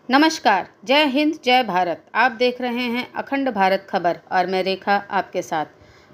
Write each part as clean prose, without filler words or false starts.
नमस्कार, जय हिंद, जय भारत। आप देख रहे हैं अखंड भारत खबर और मैं रेखा आपके साथ।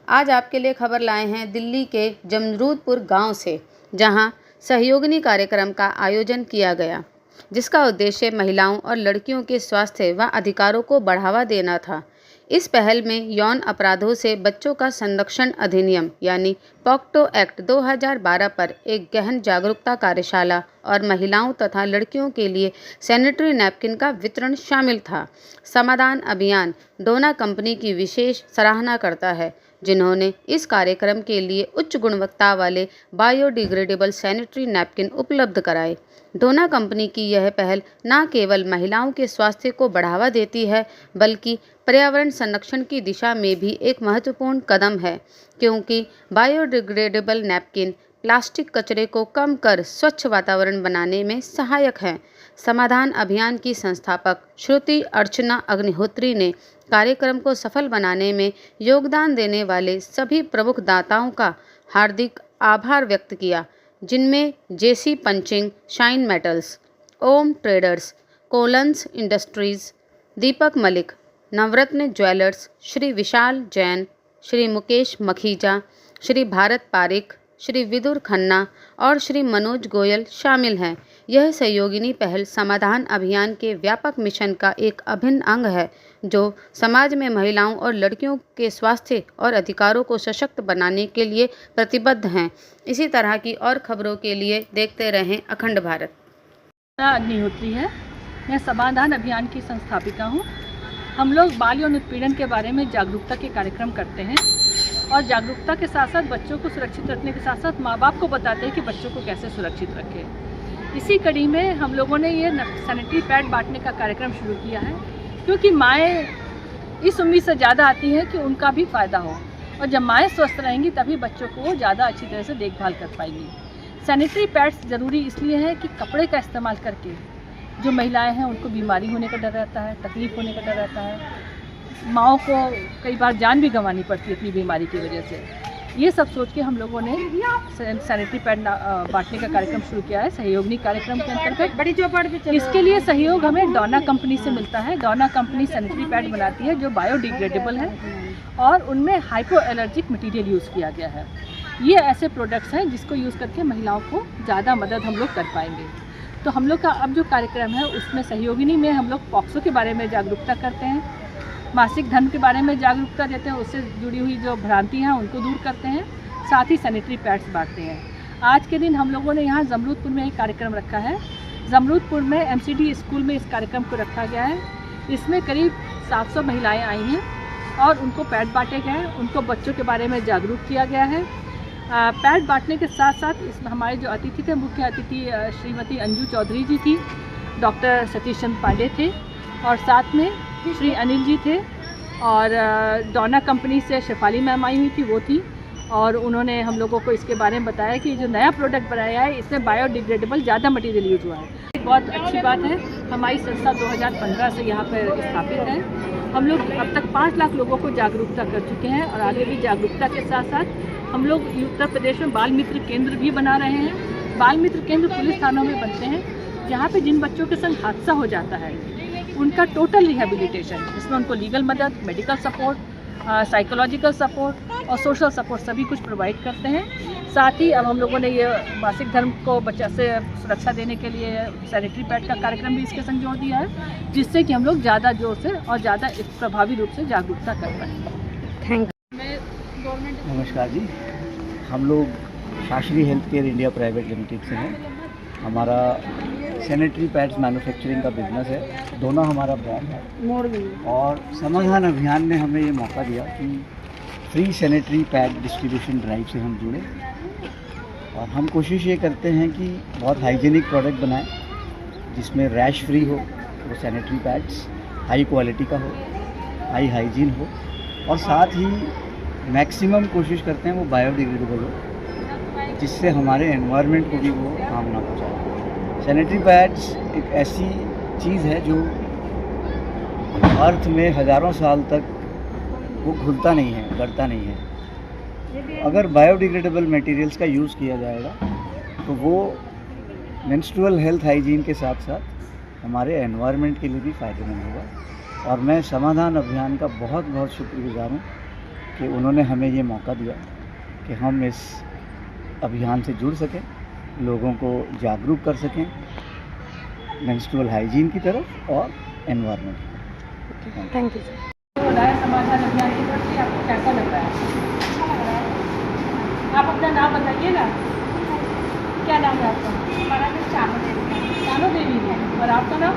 आज आपके लिए खबर लाए हैं दिल्ली के जमरूदपुर गांव से, जहां सहयोगिनी कार्यक्रम का आयोजन किया गया, जिसका उद्देश्य महिलाओं और लड़कियों के स्वास्थ्य व अधिकारों को बढ़ावा देना था। इस पहल में यौन अपराधों से बच्चों का संरक्षण अधिनियम यानी पॉक्टो एक्ट 2012 पर एक गहन जागरूकता कार्यशाला और महिलाओं तथा लड़कियों के लिए सैनिटरी नैपकिन का वितरण शामिल था। समाधान अभियान डोना कंपनी की विशेष सराहना करता है, जिन्होंने इस कार्यक्रम के लिए उच्च गुणवत्ता वाले बायोडिग्रेडेबल सैनिटरी नैपकिन उपलब्ध कराए। डोना कंपनी की यह पहल न केवल महिलाओं के स्वास्थ्य को बढ़ावा देती है, बल्कि पर्यावरण संरक्षण की दिशा में भी एक महत्वपूर्ण कदम है, क्योंकि बायोडिग्रेडेबल नैपकिन प्लास्टिक कचरे को कम कर स्वच्छ वातावरण बनाने में सहायक हैं। समाधान अभियान की संस्थापक श्रुति अर्चना अग्निहोत्री ने कार्यक्रम को सफल बनाने में योगदान देने वाले सभी प्रमुख दाताओं का हार्दिक आभार व्यक्त किया, जिनमें जेसी पंचिंग शाइन मेटल्स, ओम ट्रेडर्स, कोलंस इंडस्ट्रीज, दीपक मलिक, नवरत्न ज्वेलर्स, श्री विशाल जैन, श्री मुकेश मखीजा, श्री भारत पारिक, श्री विदुर खन्ना और श्री मनोज गोयल शामिल हैं। यह सहयोगिनी पहल समाधान अभियान के व्यापक मिशन का एक अभिन्न अंग है, जो समाज में महिलाओं और लड़कियों के स्वास्थ्य और अधिकारों को सशक्त बनाने के लिए प्रतिबद्ध हैं। इसी तरह की और खबरों के लिए देखते रहें अखंड भारत। अग्निहोत्री है, मैं समाधान अभियान की संस्थापिका हूँ। हम लोग बाल यौन उत्पीड़न के बारे में जागरूकता के कार्यक्रम करते हैं और जागरूकता के साथ साथ बच्चों को सुरक्षित रखने के साथ साथ माँ बाप को बताते हैं कि बच्चों को कैसे सुरक्षित रखें। इसी कड़ी में हम लोगों ने ये सैनिटरी पैड बांटने का कार्यक्रम शुरू किया है, क्योंकि माएँ इस उम्मीद से ज़्यादा आती हैं कि उनका भी फ़ायदा हो, और जब माएँ स्वस्थ रहेंगी तभी बच्चों को ज़्यादा अच्छी तरह से देखभाल कर पाएंगी। सैनिटरी पैड्स ज़रूरी इसलिए है कि कपड़े का इस्तेमाल करके जो महिलाएं हैं उनको बीमारी होने का डर रहता है, तकलीफ़ होने का डर रहता है, माँओं को कई बार जान भी गंवानी पड़ती है अपनी बीमारी की वजह से। ये सब सोच के हम लोगों ने सैनिटरी पैड बांटने का कार्यक्रम शुरू किया है सहयोगिनी कार्यक्रम के अंतर्गत। इसके लिए सहयोग हमें डोना कंपनी से मिलता है। डोना कंपनी सैनिटरी पैड बनाती है जो बायोडिग्रेडेबल है और उनमें हाइपो एलर्जिक मटीरियल यूज़ किया गया है। ये ऐसे प्रोडक्ट्स हैं जिसको यूज़ करके महिलाओं को ज़्यादा मदद हम लोग कर पाएंगे। तो हम लोग का अब जो कार्यक्रम है उसमें सहयोगिनी में हम लोग पॉक्सो के बारे में जागरूकता करते हैं, मासिक धर्म के बारे में जागरूकता देते हैं, उससे जुड़ी हुई जो भ्रांतियाँ हैं उनको दूर करते हैं, साथ ही सैनिटरी पैड्स बांटते हैं। आज के दिन हम लोगों ने यहाँ जमरूदपुर में एक कार्यक्रम रखा है। जमरूदपुर में एमसीडी स्कूल में इस कार्यक्रम को रखा गया है। इसमें करीब 700 महिलाएँ आई हैं और उनको पैड बांटे गए, उनको बच्चों के बारे में जागरूक किया गया है। पैड बांटने के साथ साथ इसमें हमारे जो अतिथि थे, मुख्य अतिथि श्रीमती अंजू चौधरी जी थी, डॉक्टर सतीश चंद्र पांडे थे और साथ में श्री अनिल जी थे, और डोना कंपनी से शेफाली मैम आई हुई थी, वो थी, और उन्होंने हम लोगों को इसके बारे में बताया कि जो नया प्रोडक्ट बनाया है इसमें बायोडिग्रेडेबल ज़्यादा मटेरियल यूज हुआ है। बहुत अच्छी बात है। हमारी संस्था 2015 से यहाँ पर स्थापित है। हम लोग अब तक 5 लाख लोगों को जागरूकता कर चुके हैं और आगे भी जागरूकता के साथ साथ हम लोग उत्तर प्रदेश में बाल मित्र केंद्र भी बना रहे हैं। बाल मित्र केंद्र पुलिस थानों में बनते हैं, जहाँ पे जिन बच्चों के संग हादसा हो जाता है उनका टोटल रिहेबिलिटेशन, जिसमें उनको लीगल मदद, मेडिकल सपोर्ट, साइकोलॉजिकल सपोर्ट और सोशल सपोर्ट सभी कुछ प्रोवाइड करते हैं। साथ ही अब हम लोगों ने ये मासिक धर्म को बच्चा से सुरक्षा देने के लिए सैनिटरी पैड का कार्यक्रम भी इसके संग जोड़ दिया है, जिससे कि हम लोग ज़्यादा जोर से और ज़्यादा प्रभावी रूप से जागरूकता कर पाएंगे। Thank you. नमस्कार जी, हम लोग Shastri health care India private limited से हैं। हमारा सैनिटरी पैड्स मैन्युफैक्चरिंग का बिजनेस है, दोनों हमारा ब्रांड है। और समाधान अभियान ने हमें ये मौका दिया कि free sanitary pad distribution drive से हम जुड़े, और हम कोशिश ये करते हैं कि बहुत हाइजीनिक प्रोडक्ट बनाएं, जिसमें रैश फ्री हो, वो सैनिटरी पैड्स हाई क्वालिटी का हो, हाई हाइजीन हो, और साथ ही मैक्सिमम कोशिश करते हैं वो बायोडिग्रेडेबल हो, जिससे हमारे एनवायरनमेंट को भी वो हार्म ना पहुँचाए। सैनिटरी पैड्स एक ऐसी चीज़ है जो अर्थ में हज़ारों साल तक वो घुलता नहीं है, गलता नहीं है। अगर बायोडिग्रेडेबल मटेरियल्स का यूज़ किया जाएगा तो वो मेंस्ट्रुअल हेल्थ हाइजीन के साथ साथ हमारे एनवायरनमेंट के लिए भी फ़ायदेमंद होगा। और मैं समाधान अभियान का बहुत बहुत शुक्रगुजार हूँ कि उन्होंने हमें ये मौका दिया कि हम इस अभियान से जुड़ सकें, लोगों को जागरूक कर सकें मेंस्ट्रुअल हाइजीन की तरफ और एनवायरनमेंट की तरफ। Thank you sir. हो रहा है समाधान अभियान की तरफ से, आपको कैसा लग रहा है? अच्छा लग रहा है। आप अपना नाम बताइएगा। क्या नाम है आपका? हमारा नाम चानो देवी है। और आपका नाम?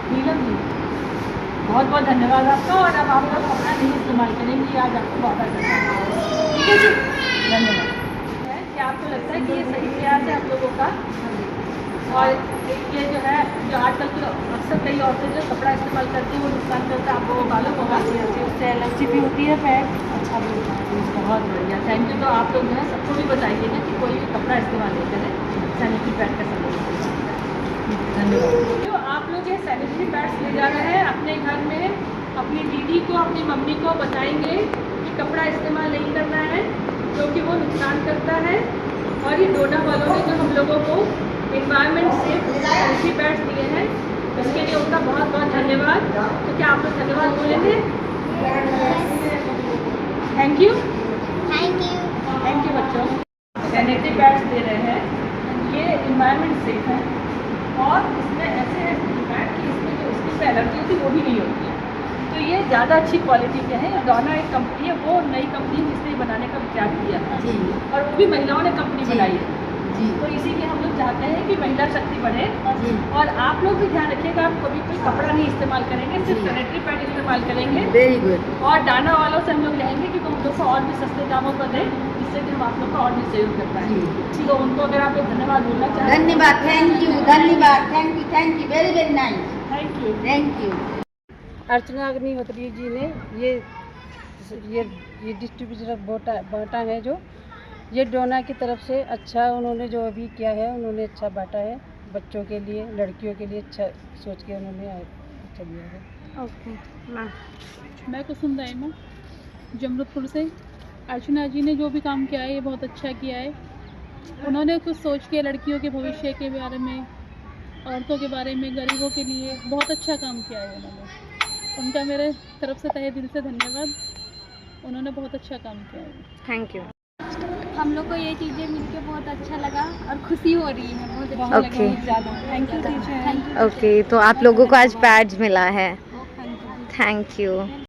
नीलम जी। बहुत बहुत धन्यवाद आपका। और अब आप लोग कपड़ा नहीं इस्तेमाल करेंगे, आज आपको वादा करना है, ठीक है जी? धन्यवाद। क्या आपको लगता है कि ये सही प्रयास है आप लोगों का? और ये जो है, जो आजकल तो अक्सर कई औरतें जो कपड़ा इस्तेमाल करती हैं वो नुकसान करता है आप लोगों को मालूम होगा। उससे एलर्जी भी होती है, पैर अच्छा भी होता है। बहुत बढ़िया, थैंक यू। तो आप लोग जो है सबको भी बताइएगा कि कोई भी कपड़ा इस्तेमाल नहीं करें, सैनिटरी पैड का समझ। धन्यवाद। तो आप लोग ये सैनिटरी पैड्स ले जा रहे हैं अपने घर में, अपनी दीदी को, अपनी मम्मी को बताएंगे कि कपड़ा इस्तेमाल नहीं करना है क्योंकि वो नुकसान करता है। और ये डोना वालों ने जो हम लोगों को एनवायरनमेंट से सैनिटरी पैड्स दिए हैं, इसके लिए उनका बहुत बहुत धन्यवाद। तो क्या आप लोग धन्यवाद बोलेंगे? Thank you. थैंक यू बच्चों। सैनिटरी पैड्स दे रहे हैं, ये एनवायरनमेंट सेफ है और इसमें ऐसे है पैड कि इसमें जो उसकी एलर्जी होती है वो भी नहीं होती है। तो ये ज़्यादा अच्छी क्वालिटी के हैं। डोना एक कंपनी है, वो नई कंपनी जिसने बनाने का विचार किया था जी, और वो भी महिलाओं ने कंपनी बनाई है जी। तो इसी के हम लोग चाहते हैं कि महिला शक्ति बढ़े जी। और आप लोग भी ध्यान रखिएगा, आप कभी कोई कपड़ा नहीं इस्तेमाल करेंगे, सिर्फ सैनिटरी पैड इस्तेमाल करेंगे। Very good. और डाना वालों से हम लोग कहेंगे कि वो हम लोग को और भी सस्ते दामों पर दें, जिससे कि हम आप लोग का और भी सहयोग कर पाएंगे। तो उनको अगर आप लोग धन्यवाद बोलना चाहें। धन्यवाद, थैंक यू, धन्यवाद, thank you, very very nice, thank you. Archana Agnihotri ji ने ये डिस्ट्रीब्यूटर बांटा है, जो ये डोना की तरफ से अच्छा उन्होंने जो अभी किया है, उन्होंने अच्छा बांटा है बच्चों के लिए, लड़कियों के लिए अच्छा सोच के उन्होंने अच्छा दिया है। ओके। मैं कुसुम दाइमा जमरूदपुर से। अर्चना जी ने जो भी काम किया है ये बहुत अच्छा किया है। उन्होंने कुछ सोच के लड़कियों के भविष्य के बारे में, औरतों के बारे में, गरीबों के लिए बहुत अच्छा काम किया है उन्होंने। उनका मेरे तरफ से तहे दिल से धन्यवाद, उन्होंने बहुत अच्छा काम किया है। Thank you. हम लोग को ये चीज़ें मिलके बहुत अच्छा लगा और खुशी हो रही है, बहुत अच्छा लगा, बहुत ज़्यादा। Thank you teacher. ओके, तो आप लोगों को आज पैड्स मिला है। हाँ जी। Thank you.